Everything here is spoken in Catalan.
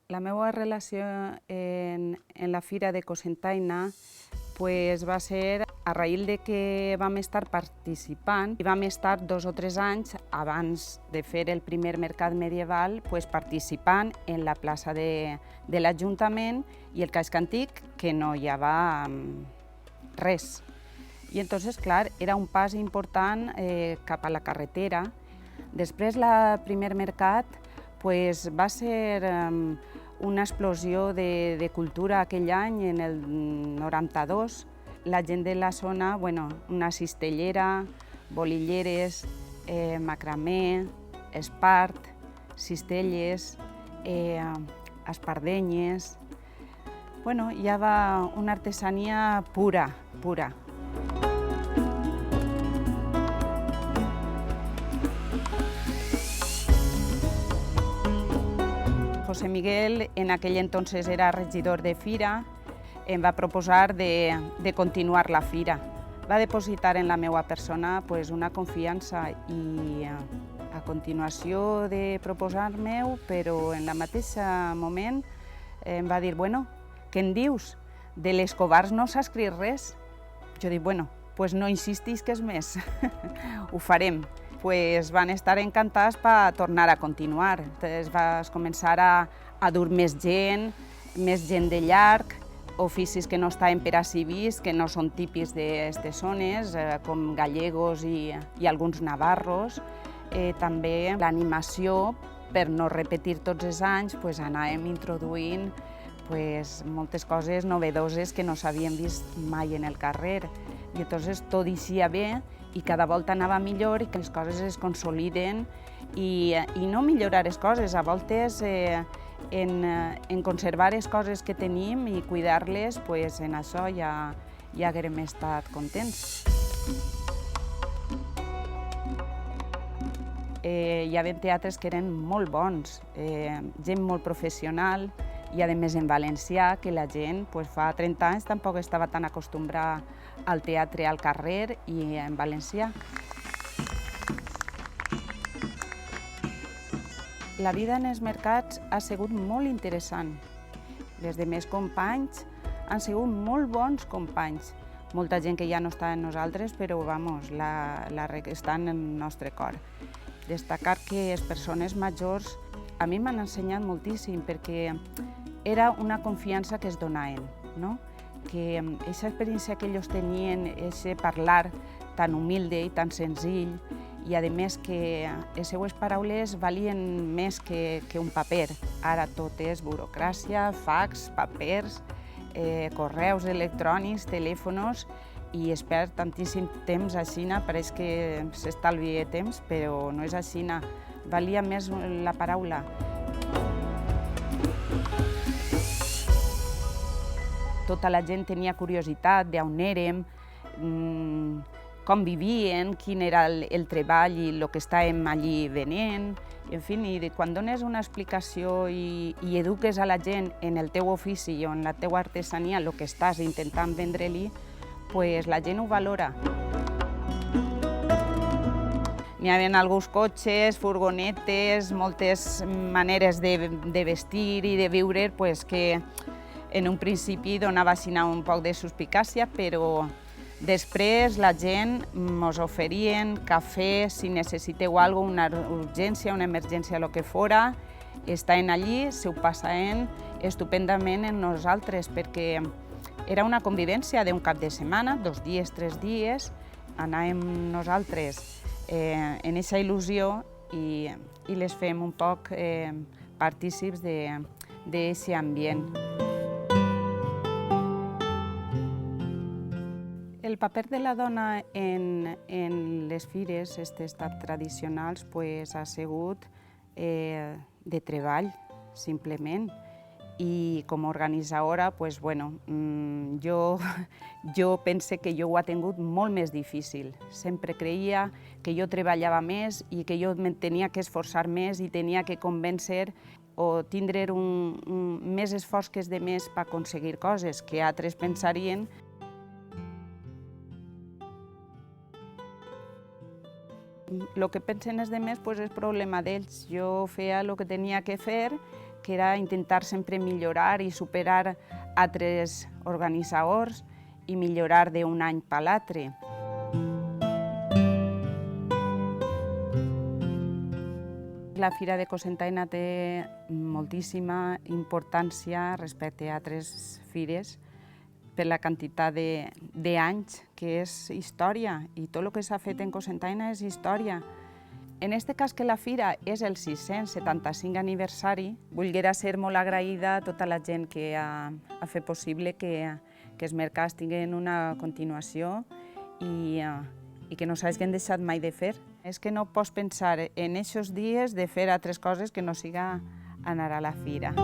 La meva relació en la Fira de Cocentaina pues, va ser a raïl de que vam estar participant i vam estar 2 o 3 anys abans de fer el primer mercat medieval pues, participant en la plaça de l'Ajuntament i el casc antic, que no hi havia res. I entonces, clar, era un pas important cap a la carretera. Després, el primer mercat pues, va ser una explosió de cultura aquell any, en el 92. La gent de la zona, bueno, una cistellera, bolilleres, macramé, espart, cistelles, espardenyes. Bueno, hi havia una artesania pura, pura. José Miguel, en aquell entonces era regidor de Fira, em va proposar de continuar la fira. Va depositar en la meva persona pues, una confiança i a continuació de proposar-me-ho, però en el mateix moment em va dir, bueno, què en dius? De les covards no s'ha escrit res. Jo dic, bueno, pues no insistisques més, ho farem. Pues van estar encantats per tornar a continuar. Es va començar a dur més gent de llarg, oficis que no estaven per ací vist, que no són típics d'aquestes zones, com gallegos i alguns navarros. També l'animació, per no repetir tots els anys, pues anàvem introduint pues, moltes coses novedoses que no s'havien vist mai en el carrer. I entonces tot eixia bé i cada volta anava millor i que les coses es consoliden i no millorar les coses, a voltes en conservar les coses que tenim i cuidar-les, pues en això ja haguem estat contents. Hi havia teatres que eren molt bons, gent molt professional i a més en valencià, que la gent pues, fa 30 anys tampoc estava tan acostumbrada al teatre al carrer i en valencià. La vida en els mercats ha sigut molt interessant. Els meus companys han sigut molt bons companys. Molta gent que ja no està en nosaltres, però vamos, estan en el nostre cor. Destacar que les persones majors a mi m'han ensenyat moltíssim perquè era una confiança que es donaven, no? Que aquesta experiència que ells tenien, aquest parlar tan humilde i tan senzill, i a més que les seues paraules valien més que un paper. Ara tot és burocràcia, fax, papers, correus electrònics, telèfons, i es perd tantíssim temps així, pareix que s'estalvia temps, però no és així. Valia més la paraula. Tota la gent tenia curiositat d'on érem, com vivien, quin era el treball i el que estàvem allí venent. En fi, quan dones una explicació i eduques a la gent en el teu ofici o en la teua artesania el que estàs intentant vendre-li, pues la gent ho valora. N'hi havia alguns cotxes, furgonetes, moltes maneres de vestir i de viure que en un principi donava un poc de suspicàcia, però després la gent ens oferien cafè, si necessiteu alguna cosa, una urgència, una emergència, el que fora, estaven allí, s'ho passaven estupendament amb nosaltres, perquè era una convivència d'un cap de setmana, 2 dies, 3 dies, anàvem nosaltres en aquesta il·lusió i les fem un poc partícips d'aquest ambient. El paper de la dona en les fires, aquestes tradicionals, ha sigut de treball, simplement. I com a organitzadora, jo pense que jo ho he tingut molt més difícil. Sempre creia que jo treballava més i que jo me tenia que esforçar més i tenia que convèncer o tindre més esforç que els altres per aconseguir coses que altres pensarien. El que pensen els altres és problema d'ells. Jo feia el que tenia que fer que era intentar sempre millorar i superar altres organitzadors i millorar d'un any per l'altre. La Fira de Cocentaina té moltíssima importància respecte a altres fires per la quantitat d'anys que és història, i tot el que s'ha fet en Cocentaina és història. En aquest cas, que la fira és el 675 aniversari, volguera ser molt agraïda a tota la gent que ha fet possible que els mercats tinguin una continuació i que no s'hagin deixat mai de fer. És que no pots pensar en aquests dies de fer altres coses que no siga anar a la fira.